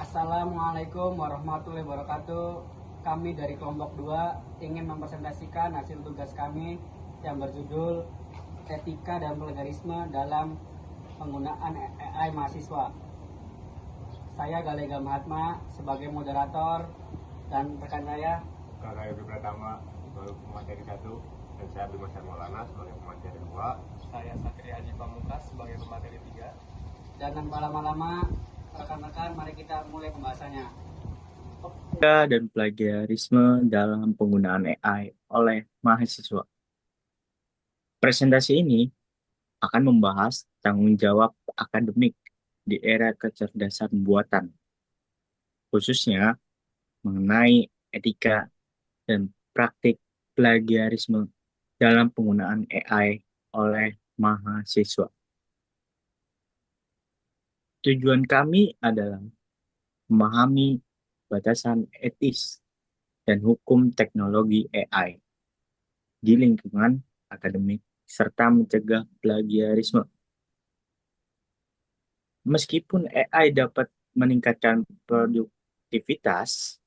Assalamualaikum warahmatullahi wabarakatuh. Kami dari kelompok 2 ingin mempresentasikan hasil tugas kami yang berjudul Etika dan Plagiarisme dalam penggunaan AI mahasiswa. Saya Galega Mahatma sebagai moderator dan rekan saya Kakak Yogi Pratama sebagai pemateri 1 dan saya Bima Maulana sebagai pemateri 2. Saya Satria Haji Pamungkas sebagai pemateri 3. dan tanpa lama-lama rekan-rekan mari kita mulai pembahasannya. Etika dan plagiarisme dalam penggunaan AI oleh mahasiswa. Presentasi ini akan membahas tanggung jawab akademik di era kecerdasan buatan, khususnya mengenai etika dan praktik plagiarisme dalam penggunaan AI oleh mahasiswa. Tujuan kami adalah memahami batasan etis dan hukum teknologi AI di lingkungan akademik serta mencegah plagiarisme. Meskipun AI dapat meningkatkan produktivitas,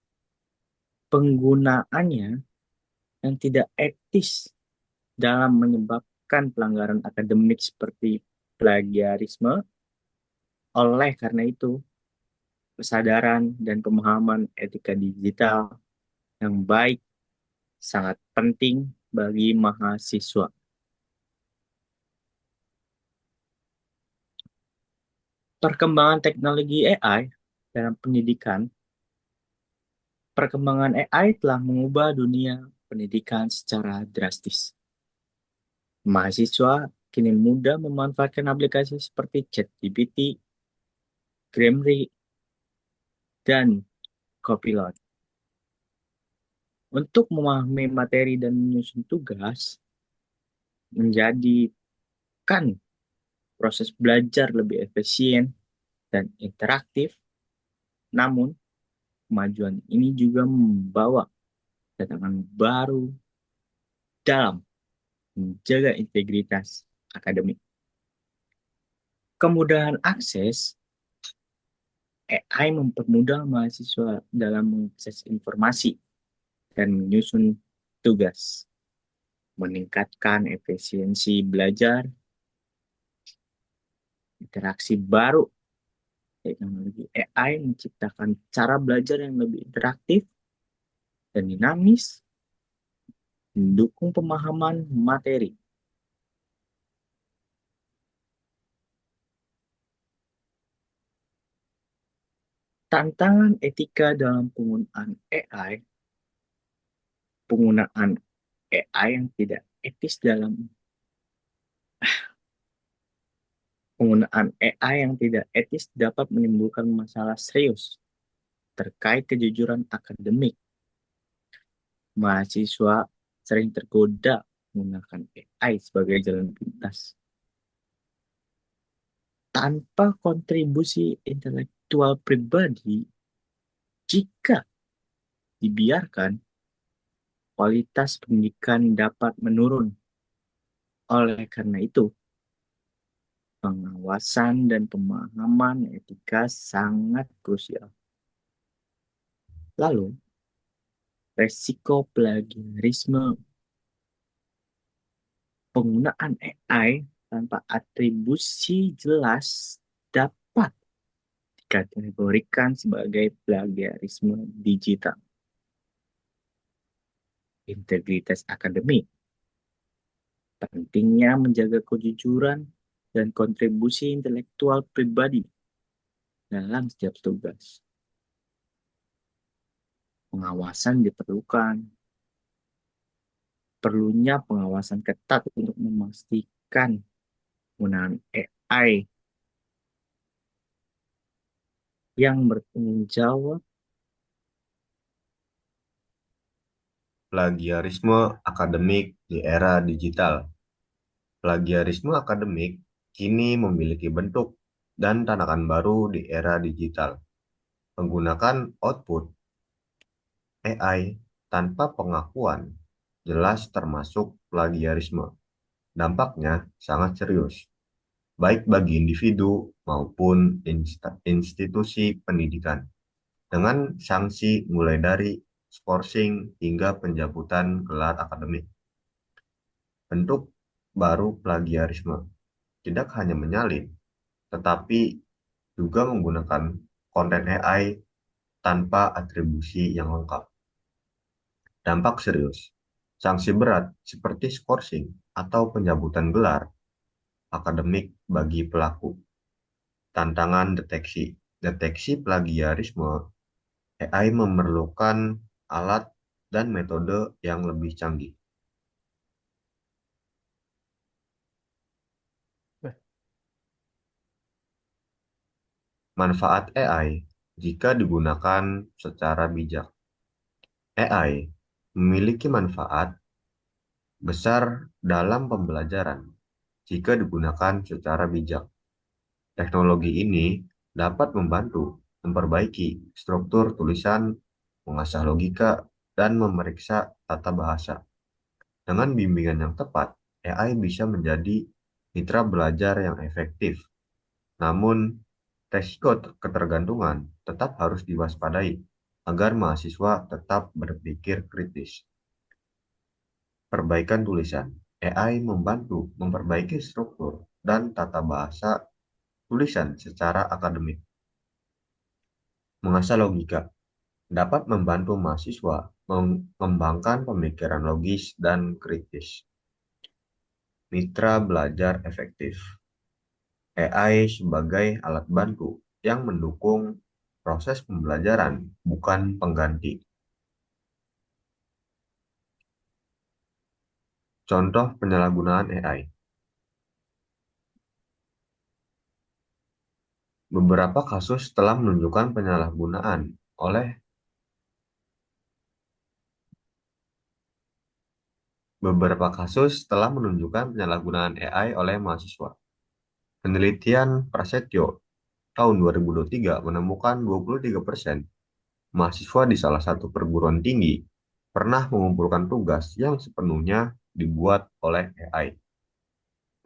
penggunaannya yang tidak etis dalam menyebabkan pelanggaran akademik seperti plagiarisme. Oleh karena itu, kesadaran dan pemahaman etika digital yang baik sangat penting bagi mahasiswa. Perkembangan teknologi AI dalam pendidikan. Perkembangan AI telah mengubah dunia pendidikan secara drastis. Mahasiswa kini mudah memanfaatkan aplikasi seperti ChatGPT, Grammarly, dan Copilot. Untuk memahami materi dan menyusun tugas, menjadikan proses belajar lebih efisien dan interaktif. Namun, kemajuan ini juga membawa tantangan baru dalam menjaga integritas akademik. Kemudahan akses. AI mempermudah mahasiswa dalam mengakses informasi dan menyusun tugas, meningkatkan efisiensi belajar, interaksi baru. Teknologi AI menciptakan cara belajar yang lebih interaktif dan dinamis, mendukung pemahaman materi. Tantangan etika dalam penggunaan AI. Penggunaan AI yang tidak etis dalam Penggunaan AI yang tidak etis dapat menimbulkan masalah serius terkait kejujuran akademik. Mahasiswa sering tergoda menggunakan AI sebagai jalan pintas tanpa kontribusi intelektual pribadi. Jika dibiarkan, kualitas pendidikan dapat menurun. Oleh karena itu, pengawasan dan pemahaman etika sangat krusial. Lalu, resiko plagiarisme. Penggunaan AI tanpa atribusi jelas dapat dikategorikan sebagai plagiarisme digital. Integritas akademik. Pentingnya menjaga kejujuran dan kontribusi intelektual pribadi dalam setiap tugas. Pengawasan diperlukan. Perlunya pengawasan ketat untuk memastikan penggunaan AI yang bertanggung jawab. Plagiarisme akademik di era digital. Plagiarisme akademik kini memiliki bentuk dan tanakan baru di era digital. Menggunakan output AI tanpa pengakuan jelas termasuk plagiarisme. Dampaknya sangat serius, baik bagi individu maupun institusi pendidikan. dengan sanksi mulai dari skorsing hingga pencabutan gelar akademik. Bentuk baru plagiarisme tidak hanya menyalin, tetapi juga menggunakan konten AI tanpa atribusi yang lengkap. Dampak serius, sanksi berat seperti skorsing atau pencabutan gelar akademik bagi pelaku. Tantangan deteksi. Deteksi plagiarisme, AI memerlukan alat dan metode yang lebih canggih. Manfaat AI jika digunakan secara bijak. AI memiliki manfaat besar dalam pembelajaran jika digunakan secara bijak. Teknologi ini dapat membantu memperbaiki struktur tulisan, mengasah logika, dan memeriksa tata bahasa. Dengan bimbingan yang tepat, AI bisa menjadi mitra belajar yang efektif. Namun, resiko ketergantungan tetap harus diwaspadai agar mahasiswa tetap berpikir kritis. Perbaikan tulisan. AI membantu memperbaiki struktur dan tata bahasa tulisan secara akademik. Mengasah logika dapat membantu mahasiswa mengembangkan pemikiran logis dan kritis. Mitra belajar efektif. AI sebagai alat bantu yang mendukung proses pembelajaran, bukan pengganti. Contoh penyalahgunaan AI. Beberapa kasus telah menunjukkan penyalahgunaan oleh Beberapa kasus telah menunjukkan penyalahgunaan AI oleh mahasiswa. Penelitian Prasetyo tahun 2023 menemukan 23% mahasiswa di salah satu perguruan tinggi pernah mengumpulkan tugas yang sepenuhnya dibuat oleh AI.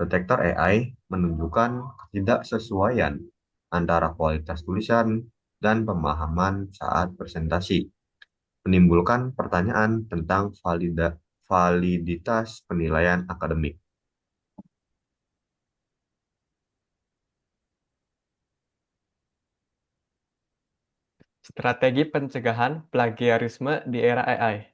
Detektor AI menunjukkan ketidaksesuaian antara kualitas tulisan dan pemahaman saat presentasi, menimbulkan pertanyaan tentang validitas penilaian akademik. Strategi pencegahan plagiarisme di era AI.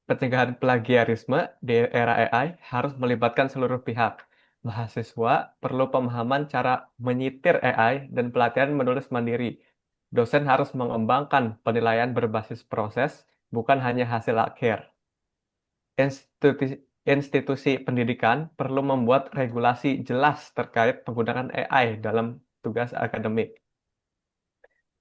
Pencegahan plagiarisme di era AI harus melibatkan seluruh pihak. Mahasiswa perlu pemahaman cara menyitir AI dan pelatihan menulis mandiri. Dosen harus mengembangkan penilaian berbasis proses, bukan hanya hasil akhir. Institusi pendidikan perlu membuat regulasi jelas terkait penggunaan AI dalam tugas akademik.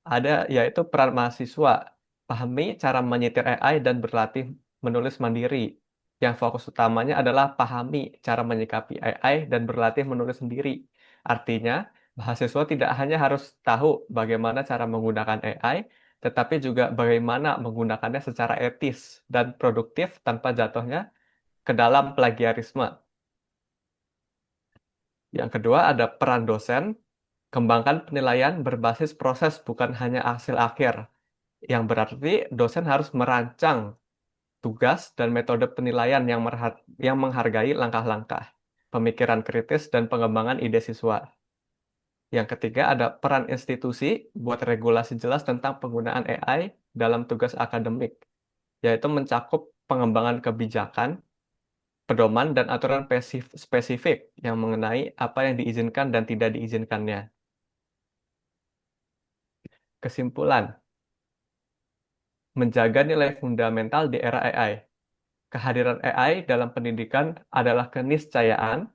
Ada yaitu peran mahasiswa, pahami cara menyitir AI dan berlatih menulis mandiri. Yang fokus utamanya adalah pahami cara menyikapi AI dan berlatih menulis sendiri. Artinya, mahasiswa tidak hanya harus tahu bagaimana cara menggunakan AI, tetapi juga bagaimana menggunakannya secara etis dan produktif tanpa jatuhnya ke dalam plagiarisme. Yang kedua ada peran dosen, kembangkan penilaian berbasis proses bukan hanya hasil akhir. Yang berarti dosen harus merancang tugas dan metode penilaian yang menghargai langkah-langkah, pemikiran kritis, dan pengembangan ide siswa. Yang ketiga ada peran institusi buat regulasi jelas tentang penggunaan AI dalam tugas akademik, yaitu mencakup pengembangan kebijakan, pedoman, dan aturan spesifik yang mengenai apa yang diizinkan dan tidak diizinkannya. Kesimpulan, menjaga nilai fundamental di era AI. Kehadiran AI dalam pendidikan adalah keniscayaan,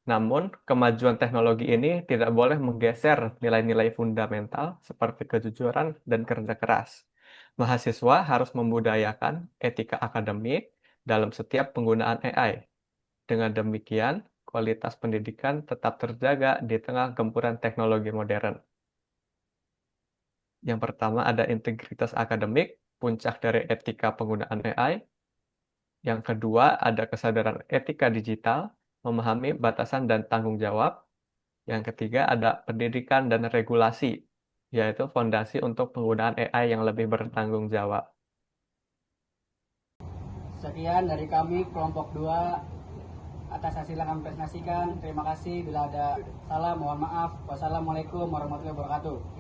namun kemajuan teknologi ini tidak boleh menggeser nilai-nilai fundamental seperti kejujuran dan kerja keras. Mahasiswa harus membudayakan etika akademik dalam setiap penggunaan AI. Dengan demikian, kualitas pendidikan tetap terjaga di tengah gempuran teknologi modern. Yang pertama ada integritas akademik, puncak dari etika penggunaan AI. Yang kedua ada kesadaran etika digital, memahami batasan dan tanggung jawab. Yang ketiga ada pendidikan dan regulasi, yaitu fondasi untuk penggunaan AI yang lebih bertanggung jawab. Sekian dari kami kelompok 2 atas hasil yang kami presentasikan. Terima kasih. Bila ada salah mohon maaf. Wassalamualaikum warahmatullahi wabarakatuh.